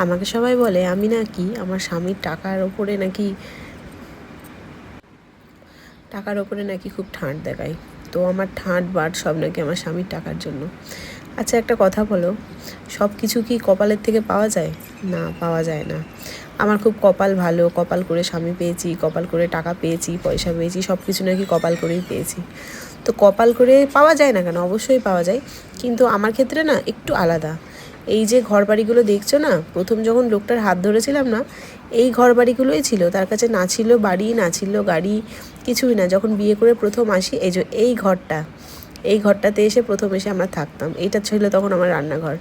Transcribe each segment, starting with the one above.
আমাকে সবাই বলে আমি নাকি আমার স্বামীর টাকার ওপরে নাকি খুব ঠাঁট দেখাই। তো আমার ঠাঁট বাট সব নাকি আমার স্বামীর টাকার জন্য। আচ্ছা একটা কথা বলো, সব কিছু কি কপালের থেকে পাওয়া যায়? না, পাওয়া যায় না। আমার খুব কপাল ভালো, কপাল করে স্বামী পেয়েছি, কপাল করে টাকা পেয়েছি, পয়সা পেয়েছি, সব কিছু নাকি কপাল করেই পেয়েছি। তো কপাল করে পাওয়া যায় না কেন? অবশ্যই পাওয়া যায়, কিন্তু আমার ক্ষেত্রে না একটু আলাদা। এই যে ঘর বাড়িগুলো দেখছো না, প্রথম যখন লোকটার হাত ধরেছিলাম না, এই ঘর বাড়িগুলোই ছিল তার কাছে, না ছিল বাড়ি, না ছিল গাড়ি, কিছুই না। যখন বিয়ে করে প্রথম আসি, এই ঘরটাতে এসে প্রথম এসে আমরা থাকতাম। এইটা ছিল তখন আমার রান্নাঘর।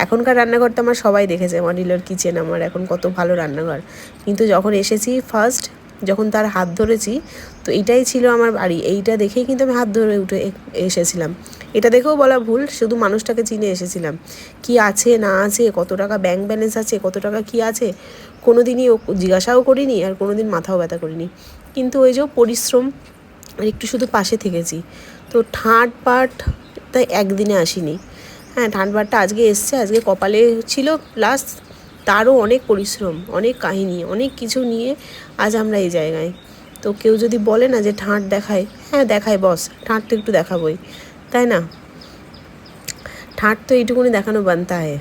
এখনকার রান্নাঘর তো আমার সবাই দেখেছে, মডিউলার কিচেন আমার এখন কত ভালো রান্নাঘর। কিন্তু যখন এসেছি ফার্স্ট, যখন তার হাত ধরেছি, তো এইটাই ছিল আমার বাড়ি। এইটা দেখেই কিন্তু আমি হাত ধরে উঠে এসেছিলাম। এটা দেখেও বলা ভুল, শুধু মানুষটাকে চিনে এসেছিলাম। কি আছে না আছে, কত টাকা ব্যাংক ব্যালেন্স আছে, কত টাকা কি আছে, কোনো দিনই ও জিজ্ঞাসাও করিনি, আর কোনো দিন মাথাও ব্যথা করিনি। কিন্তু ওই যে পরিশ্রম আর একটু শুধু পাশে থেকেছি। তো ঠাঁট পাট তাই একদিনে আসিনি। হ্যাঁ, ঠাঁট পাটটা আজকে এসছে, আজকে কপালে ছিল, প্লাস তারও অনেক পরিশ্রম, অনেক কাহিনী, অনেক কিছু নিয়ে আজ আমরা এই জায়গায়। তো কেউ যদি বলে না যে ঠাঁট দেখায়, হ্যাঁ দেখায় বস, ঠাঁট তো একটু দেখাবই, তাই না? ঠাঁট তো এইটুকুনি দেখানো বানতা হয়।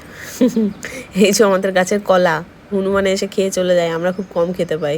এই যে আমাদের গাছের কলা হনুমানে এসে খেয়ে চলে যায়, আমরা খুব কম খেতে পাই।